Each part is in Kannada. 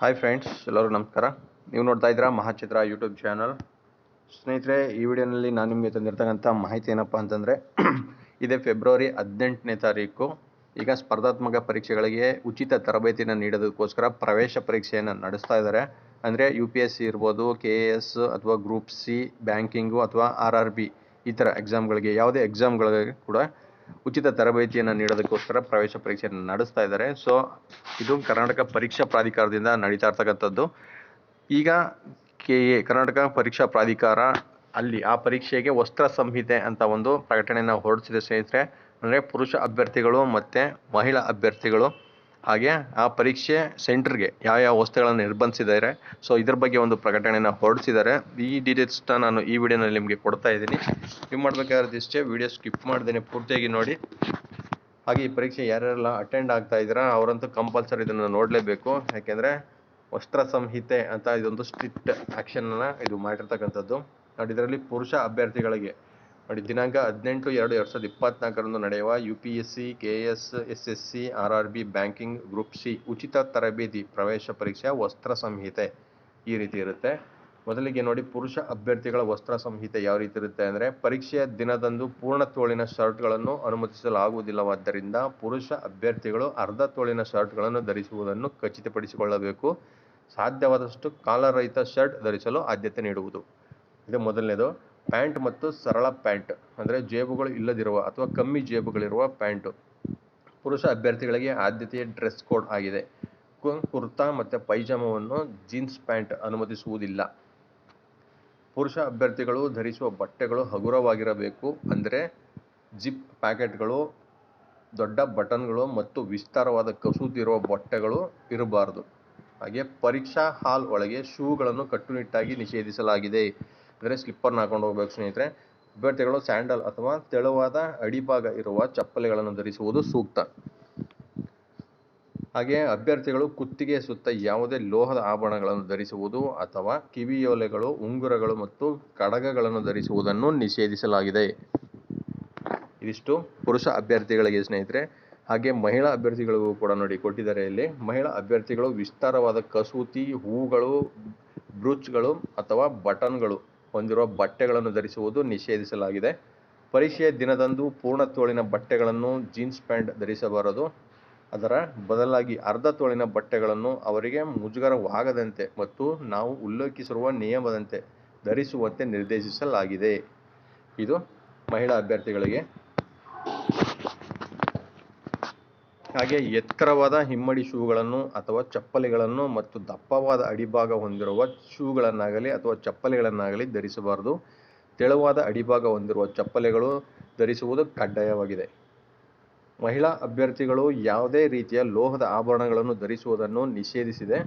ಹಾಯ್ ಫ್ರೆಂಡ್ಸ್, ಎಲ್ಲರೂ ನಮಸ್ಕಾರ. ನೀವು ನೋಡ್ತಾ ಇದ್ದೀರಾ ಮಹಾಚಿತ್ರ ಯೂಟ್ಯೂಬ್ ಚಾನಲ್. ಸ್ನೇಹಿತರೆ, ಈ ವಿಡಿಯೋನಲ್ಲಿ ನಾನು ನಿಮಗೆ ತಂದಿರ್ತಕ್ಕಂಥ ಮಾಹಿತಿ ಏನಪ್ಪ ಅಂತಂದರೆ ಇದೇ ಫೆಬ್ರವರಿ 18ನೇ ತಾರೀಕು ಈಗ ಸ್ಪರ್ಧಾತ್ಮಕ ಪರೀಕ್ಷೆಗಳಿಗೆ ಉಚಿತ ತರಬೇತಿಯನ್ನು ನೀಡೋದಕ್ಕೋಸ್ಕರ ಪ್ರವೇಶ ಪರೀಕ್ಷೆಯನ್ನು ನಡೆಸ್ತಾ ಇದ್ದಾರೆ. ಅಂದರೆ UPSC ಇರ್ಬೋದು, KAS ಅಥವಾ ಗ್ರೂಪ್ C, ಬ್ಯಾಂಕಿಂಗು ಅಥವಾ RRB ಈ ಥರ ಎಕ್ಸಾಮ್ಗಳಿಗೆ, ಯಾವುದೇ ಎಕ್ಸಾಮ್ಗಳಿಗೆ ಕೂಡ ಉಚಿತ ತರಬೇತಿಯನ್ನು ನೀಡೋದಕ್ಕೋಸ್ಕರ ಪ್ರವೇಶ ಪರೀಕ್ಷೆಯನ್ನು ನಡೆಸ್ತಾ ಇದ್ದಾರೆ. ಸೊ ಇದು ಕರ್ನಾಟಕ ಪರೀಕ್ಷಾ ಪ್ರಾಧಿಕಾರದಿಂದ ನಡೀತಾ ಇರ್ತಕ್ಕಂಥದ್ದು. ಈಗ KA ಕರ್ನಾಟಕ ಪರೀಕ್ಷಾ ಪ್ರಾಧಿಕಾರ ಅಲ್ಲಿ ಆ ಪರೀಕ್ಷೆಗೆ ವಸ್ತ್ರ ಸಂಹಿತೆ ಅಂತ ಒಂದು ಪ್ರಕಟಣೆಯನ್ನು ಹೊರಡಿಸಿದೆ ಸ್ನೇಹಿತರೆ. ಅಂದರೆ ಪುರುಷ ಅಭ್ಯರ್ಥಿಗಳು ಮತ್ತು ಮಹಿಳಾ ಅಭ್ಯರ್ಥಿಗಳು ಹಾಗೆ ಆ ಪರೀಕ್ಷೆ ಸೆಂಟರ್ಗೆ ಯಾವ ವಸ್ತುಗಳನ್ನು ನಿರ್ಬಂಧಿಸಿದ್ದಾರೆ. ಸೊ ಇದ್ರ ಬಗ್ಗೆ ಒಂದು ಪ್ರಕಟಣೆಯನ್ನು ಹೊರಡಿಸಿದ್ದಾರೆ. ಈ ಡೀಟೇಲ್ಸ್ನ ನಾನು ಈ ವಿಡಿಯೋನಲ್ಲಿ ನಿಮಗೆ ಕೊಡ್ತಾ ಇದ್ದೀನಿ. ನೀವು ಮಾಡಬೇಕಾದ್ರೆ ಇಷ್ಟೇ, ವಿಡಿಯೋ ಸ್ಕಿಪ್ ಮಾಡ್ದೇನೆ ಪೂರ್ತಿಯಾಗಿ ನೋಡಿ. ಹಾಗೆ ಈ ಪರೀಕ್ಷೆ ಯಾರ್ಯಾರೆಲ್ಲ ಅಟೆಂಡ್ ಆಗ್ತಾ ಇದ್ದೀರಾ ಅವರಂತೂ ಕಂಪಲ್ಸರಿ ಇದನ್ನು ನೋಡಲೇಬೇಕು. ಯಾಕೆಂದರೆ ವಸ್ತ್ರ ಸಂಹಿತೆ ಅಂತ ಇದೊಂದು ಸ್ಟ್ರಿಕ್ಟ್ ಆ್ಯಕ್ಷನ್ನ ಇದು ಮಾಡಿರ್ತಕ್ಕಂಥದ್ದು. ನೋಡಿ, ಇದರಲ್ಲಿ ಪುರುಷ ಅಭ್ಯರ್ಥಿಗಳಿಗೆ ನೋಡಿ ದಿನಾಂಕ 18/2/2024 ನಡೆಯುವ UPSC, KS, SSC, RRB, banking, group C ಉಚಿತ ತರಬೇತಿ ಪ್ರವೇಶ ಪರೀಕ್ಷೆ ವಸ್ತ್ರ ಸಂಹಿತೆ ಈ ರೀತಿ ಇರುತ್ತೆ. ಮೊದಲಿಗೆ ನೋಡಿ, ಪುರುಷ ಅಭ್ಯರ್ಥಿಗಳ ವಸ್ತ್ರ ಸಂಹಿತೆ ಯಾವ ರೀತಿ ಇರುತ್ತೆ ಅಂದರೆ, ಪರೀಕ್ಷೆಯ ದಿನದಂದು ಪೂರ್ಣ ತೋಳಿನ ಶರ್ಟ್ಗಳನ್ನು ಅನುಮತಿಸಲಾಗುವುದಿಲ್ಲವಾದ್ದರಿಂದ ಪುರುಷ ಅಭ್ಯರ್ಥಿಗಳು ಅರ್ಧ ತೋಳಿನ ಶರ್ಟ್ಗಳನ್ನು ಧರಿಸುವುದನ್ನು ಖಚಿತಪಡಿಸಿಕೊಳ್ಳಬೇಕು. ಸಾಧ್ಯವಾದಷ್ಟು ಕಾಲರಹಿತ ಶರ್ಟ್ ಧರಿಸಲು ಆದ್ಯತೆ ನೀಡುವುದು. ಇದು ಮೊದಲನೇದು. ಪ್ಯಾಂಟ್ ಮತ್ತು ಸರಳ ಪ್ಯಾಂಟ್ ಅಂದರೆ ಜೇಬುಗಳು ಇಲ್ಲದಿರುವ ಅಥವಾ ಕಮ್ಮಿ ಜೇಬುಗಳಿರುವ ಪ್ಯಾಂಟು ಪುರುಷ ಅಭ್ಯರ್ಥಿಗಳಿಗೆ ಆದ್ಯತೆಯ ಡ್ರೆಸ್ ಕೋಡ್ ಆಗಿದೆ. ಕುರ್ತಾ ಮತ್ತು ಪೈಜಾಮವನ್ನು ಜೀನ್ಸ್ ಪ್ಯಾಂಟ್ ಅನುಮತಿಸುವುದಿಲ್ಲ. ಪುರುಷ ಅಭ್ಯರ್ಥಿಗಳು ಧರಿಸುವ ಬಟ್ಟೆಗಳು ಹಗುರವಾಗಿರಬೇಕು. ಅಂದರೆ ಜಿಪ್ ಪ್ಯಾಕೆಟ್ಗಳು, ದೊಡ್ಡ ಬಟನ್ಗಳು ಮತ್ತು ವಿಸ್ತಾರವಾದ ಕಸೂತಿ ಇರುವ ಬಟ್ಟೆಗಳು ಇರಬಾರದು. ಹಾಗೆ ಪರೀಕ್ಷಾ ಹಾಲ್ ಒಳಗೆ ಶೂಗಳನ್ನು ಕಟ್ಟುನಿಟ್ಟಾಗಿ ನಿಷೇಧಿಸಲಾಗಿದೆ. ಅಂದರೆ ಸ್ಲಿಪ್ಪರ್ನ ಹಾಕೊಂಡು ಹೋಗ್ಬೇಕು ಸ್ನೇಹಿತರೆ. ಅಭ್ಯರ್ಥಿಗಳು ಸ್ಯಾಂಡಲ್ ಅಥವಾ ತೆಳುವಾದ ಅಡಿಭಾಗ ಇರುವ ಚಪ್ಪಲಿಗಳನ್ನು ಧರಿಸುವುದು ಸೂಕ್ತ. ಹಾಗೆ ಅಭ್ಯರ್ಥಿಗಳು ಕುತ್ತಿಗೆ ಸುತ್ತ ಯಾವುದೇ ಲೋಹದ ಆಭರಣಗಳನ್ನು ಧರಿಸುವುದು ಅಥವಾ ಕಿವಿಯೋಲೆಗಳು, ಉಂಗುರಗಳು ಮತ್ತು ಕಡಗಗಳನ್ನು ಧರಿಸುವುದನ್ನು ನಿಷೇಧಿಸಲಾಗಿದೆ. ಇದಿಷ್ಟು ಪುರುಷ ಅಭ್ಯರ್ಥಿಗಳಿಗೆ ಸ್ನೇಹಿತರೆ. ಹಾಗೆ ಮಹಿಳಾ ಅಭ್ಯರ್ಥಿಗಳಿಗೂ ಕೂಡ ನೋಡಿ ಕೊಟ್ಟಿದ್ದಾರೆ ಇಲ್ಲಿ. ಮಹಿಳಾ ಅಭ್ಯರ್ಥಿಗಳು ವಿಸ್ತಾರವಾದ ಕಸೂತಿ, ಹೂಗಳು, ಬ್ರೂಚ್ಗಳು ಅಥವಾ ಬಟನ್ಗಳು ಹೊಂದಿರುವ ಬಟ್ಟೆಗಳನ್ನು ಧರಿಸುವುದು ನಿಷೇಧಿಸಲಾಗಿದೆ. ಪರೀಕ್ಷೆಯ ದಿನದಂದು ಪೂರ್ಣ ತೋಳಿನ ಬಟ್ಟೆಗಳನ್ನು, ಜೀನ್ಸ್ ಪ್ಯಾಂಟ್ ಧರಿಸಬಾರದು. ಅದರ ಬದಲಾಗಿ ಅರ್ಧ ತೋಳಿನ ಬಟ್ಟೆಗಳನ್ನು ಅವರಿಗೆ ಮುಜುಗರವಾಗದಂತೆ ಮತ್ತು ನಾವು ಉಲ್ಲೇಖಿಸಿರುವ ನಿಯಮದಂತೆ ಧರಿಸುವಂತೆ ನಿರ್ದೇಶಿಸಲಾಗಿದೆ. ಇದು ಮಹಿಳಾ ಅಭ್ಯರ್ಥಿಗಳಿಗೆ. ಹಾಗೆ ಎತ್ತರವಾದ ಹಿಮ್ಮಡಿ ಶೂಗಳನ್ನು ಅಥವಾ ಚಪ್ಪಲಿಗಳನ್ನು ಮತ್ತು ದಪ್ಪವಾದ ಅಡಿಭಾಗ ಹೊಂದಿರುವ ಶೂಗಳನ್ನಾಗಲಿ ಅಥವಾ ಚಪ್ಪಲಿಗಳನ್ನಾಗಲಿ ಧರಿಸಬಾರದು. ತೆಳುವಾದ ಅಡಿಭಾಗ ಹೊಂದಿರುವ ಚಪ್ಪಲಿಗಳು ಧರಿಸುವುದು ಕಡ್ಡಾಯವಾಗಿದೆ. ಮಹಿಳಾ ಅಭ್ಯರ್ಥಿಗಳು ಯಾವುದೇ ರೀತಿಯ ಲೋಹದ ಆಭರಣಗಳನ್ನು ಧರಿಸುವುದನ್ನು ನಿಷೇಧಿಸಿದೆ.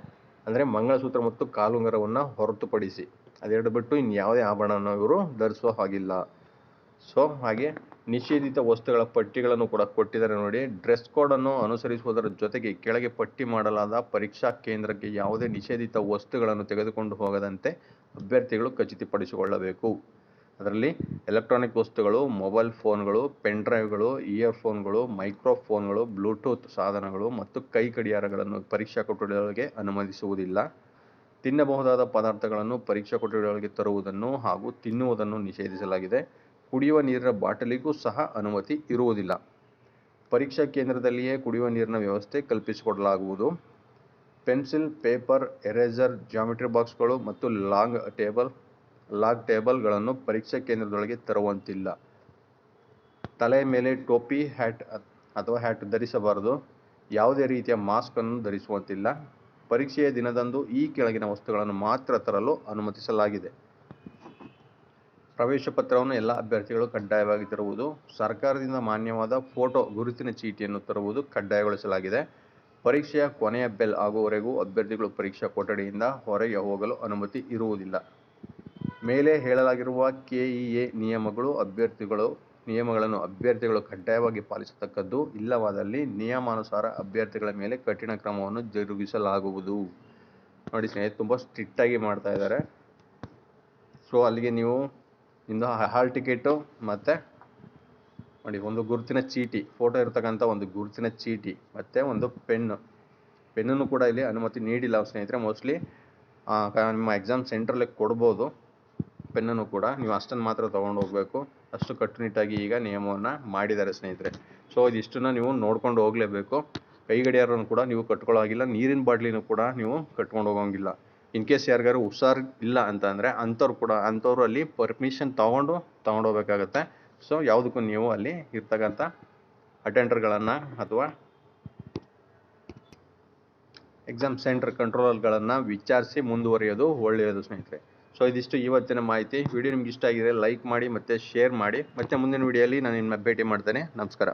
ಅಂದರೆ ಮಂಗಳಸೂತ್ರ ಮತ್ತು ಕಾಲುಂಗರವನ್ನು ಹೊರತುಪಡಿಸಿ ಅದೆರಡು ಬಿಟ್ಟು ಇನ್ಯಾವುದೇ ಆಭರಣವನ್ನು ಇವರು ಧರಿಸುವ ಹಾಗಿಲ್ಲ. ಸೊ ಹಾಗೆ ನಿಷೇಧಿತ ವಸ್ತುಗಳ ಪಟ್ಟಿಗಳನ್ನು ಕೂಡ ಕೊಟ್ಟಿದ್ದಾರೆ ನೋಡಿ. ಡ್ರೆಸ್ ಕೋಡನ್ನು ಅನುಸರಿಸುವುದರ ಜೊತೆಗೆ ಕೆಳಗೆ ಪಟ್ಟಿ ಮಾಡಲಾದ ಪರೀಕ್ಷಾ ಕೇಂದ್ರಕ್ಕೆ ಯಾವುದೇ ನಿಷೇಧಿತ ವಸ್ತುಗಳನ್ನು ತೆಗೆದುಕೊಂಡು ಹೋಗದಂತೆ ಅಭ್ಯರ್ಥಿಗಳು ಖಚಿತಪಡಿಸಿಕೊಳ್ಳಬೇಕು. ಅದರಲ್ಲಿ ಎಲೆಕ್ಟ್ರಾನಿಕ್ ವಸ್ತುಗಳು, ಮೊಬೈಲ್ ಫೋನ್ಗಳು, ಪೆನ್ ಡ್ರೈವ್ಗಳು, ಇಯರ್ಫೋನ್ಗಳು, ಮೈಕ್ರೋಫೋನ್ಗಳು, ಬ್ಲೂಟೂತ್ ಸಾಧನಗಳು ಮತ್ತು ಕೈ ಗಡಿಯಾರಗಳನ್ನು ಪರೀಕ್ಷಾ ಕೊಠಡಿಯೊಳಗೆ ಅನುಮತಿಸುವುದಿಲ್ಲ. ತಿನ್ನಬಹುದಾದ ಪದಾರ್ಥಗಳನ್ನು ಪರೀಕ್ಷಾ ಕೊಠಡಿಯೊಳಗೆ ತರುವುದನ್ನು ಹಾಗೂ ತಿನ್ನುವುದನ್ನು ನಿಷೇಧಿಸಲಾಗಿದೆ. ಕುಡಿಯುವ ನೀರಿನ ಬಾಟಲಿಗೂ ಸಹ ಅನುಮತಿ ಇರುವುದಿಲ್ಲ. ಪರೀಕ್ಷಾ ಕೇಂದ್ರದಲ್ಲಿಯೇ ಕುಡಿಯುವ ನೀರಿನ ವ್ಯವಸ್ಥೆ ಕಲ್ಪಿಸಿಕೊಡಲಾಗುವುದು. ಪೆನ್ಸಿಲ್, ಪೇಪರ್, ಎರೇಸರ್, ಜಾಮಿಟ್ರಿ ಬಾಕ್ಸ್ಗಳು ಮತ್ತು ಲಾಗ್ ಟೇಬಲ್ಗಳನ್ನು ಪರೀಕ್ಷಾ ಕೇಂದ್ರದೊಳಗೆ ತರುವಂತಿಲ್ಲ. ತಲೆಯ ಮೇಲೆ ಟೋಪಿ, ಹ್ಯಾಟ್ ಧರಿಸಬಾರದು. ಯಾವುದೇ ರೀತಿಯ ಮಾಸ್ಕ್ ಅನ್ನು ಧರಿಸುವಂತಿಲ್ಲ. ಪರೀಕ್ಷೆಯ ದಿನದಂದು ಈ ಕೆಳಗಿನ ವಸ್ತುಗಳನ್ನು ಮಾತ್ರ ತರಲು ಅನುಮತಿಸಲಾಗಿದೆ. ಪ್ರವೇಶ ಪತ್ರವನ್ನು ಎಲ್ಲ ಅಭ್ಯರ್ಥಿಗಳು ಕಡ್ಡಾಯವಾಗಿ ತರುವುದು. ಸರ್ಕಾರದಿಂದ ಮಾನ್ಯವಾದ ಫೋಟೋ ಗುರುತಿನ ಚೀಟಿಯನ್ನು ತರುವುದು ಕಡ್ಡಾಯಗೊಳಿಸಲಾಗಿದೆ. ಪರೀಕ್ಷೆಯ ಕೊನೆಯ ಬೆಲ್ ಆಗುವವರೆಗೂ ಅಭ್ಯರ್ಥಿಗಳು ಪರೀಕ್ಷಾ ಕೊಠಡಿಯಿಂದ ಹೊರಗೆ ಹೋಗಲು ಅನುಮತಿ ಇರುವುದಿಲ್ಲ. ಮೇಲೆ ಹೇಳಲಾಗಿರುವ KEA ನಿಯಮಗಳನ್ನು ಅಭ್ಯರ್ಥಿಗಳು ಕಡ್ಡಾಯವಾಗಿ ಪಾಲಿಸತಕ್ಕದ್ದು. ಇಲ್ಲವಾದಲ್ಲಿ ನಿಯಮಾನುಸಾರ ಅಭ್ಯರ್ಥಿಗಳ ಮೇಲೆ ಕಠಿಣ ಕ್ರಮವನ್ನು ಜರುಗಿಸಲಾಗುವುದು. ನೋಡಿ ಸ್ನೇಹಿತರೆ, ತುಂಬ ಸ್ಟ್ರಿಕ್ಟಾಗಿ ಮಾಡ್ತಾ ಇದ್ದಾರೆ. ಸೊ ಅಲ್ಲಿಗೆ ನೀವು ನಿಮ್ಮದು ಹಾಲ್ ಟಿಕೆಟು ಮತ್ತು ನೋಡಿ ಒಂದು ಗುರುತಿನ ಚೀಟಿ, ಫೋಟೋ ಇರ್ತಕ್ಕಂಥ ಒಂದು ಗುರುತಿನ ಚೀಟಿ ಮತ್ತು ಒಂದು ಪೆನ್ನು ಪೆನ್ನನ್ನು ಕೂಡ ಇಲ್ಲಿ ಅನುಮತಿ ನೀಡಿಲ್ಲ ಸ್ನೇಹಿತರೆ. ಮೋಸ್ಟ್ಲಿ ನಿಮ್ಮ ಎಕ್ಸಾಮ್ ಸೆಂಟ್ರಲ್ಲೇ ಕೊಡ್ಬೋದು ಪೆನ್ನನ್ನು ಕೂಡ. ನೀವು ಅಷ್ಟನ್ನು ಮಾತ್ರ ತೊಗೊಂಡು ಹೋಗಬೇಕು. ಅಷ್ಟು ಕಟ್ಟುನಿಟ್ಟಾಗಿ ಈಗ ನಿಯಮವನ್ನು ಮಾಡಿದ್ದಾರೆ ಸ್ನೇಹಿತರೆ. ಸೊ ಇದಿಷ್ಟನ್ನು ನೀವು ನೋಡ್ಕೊಂಡು ಹೋಗಲೇಬೇಕು. ಕೈ ಗಡಿಯಾರವನ್ನು ಕೂಡ ನೀವು ಕಟ್ಕೊಳ್ಳೋ ಹಾಗಿಲ್ಲ. ನೀರಿನ ಬಾಟ್ಲಿನೂ ಕೂಡ ನೀವು ಕಟ್ಕೊಂಡು ಹೋಗೋಂಗಿಲ್ಲ. ಇನ್ ಕೇಸ್ ಯಾರಿಗಾರು ಹುಷಾರು ಇಲ್ಲ ಅಂತಂದರೆ ಅಂಥವ್ರು ಅಲ್ಲಿ ಪರ್ಮಿಷನ್ ತೊಗೊಂಡೋಗ್ಬೇಕಾಗತ್ತೆ. ಸೊ ಯಾವುದಕ್ಕೂ ನೀವು ಅಲ್ಲಿ ಇರ್ತಕ್ಕಂಥ ಅಟೆಂಡರ್ಗಳನ್ನು ಅಥವಾ ಎಕ್ಸಾಮ್ ಸೆಂಟರ್ ಕಂಟ್ರೋಲರ್ಗಳನ್ನು ವಿಚಾರಿಸಿ ಮುಂದುವರಿಯೋದು ಒಳ್ಳೆಯದು ಸ್ನೇಹಿತರೆ. ಸೊ ಇದಿಷ್ಟು ಇವತ್ತಿನ ಮಾಹಿತಿ. ವಿಡಿಯೋ ನಿಮ್ಗೆ ಇಷ್ಟ ಆಗಿದೆ ಲೈಕ್ ಮಾಡಿ ಮತ್ತು ಶೇರ್ ಮಾಡಿ. ಮತ್ತೆ ಮುಂದಿನ ವಿಡಿಯೋಲಿ ನಾನು ನಿಮ್ಮನ್ನ ಭೇಟಿ ಮಾಡ್ತೇನೆ. ನಮಸ್ಕಾರ.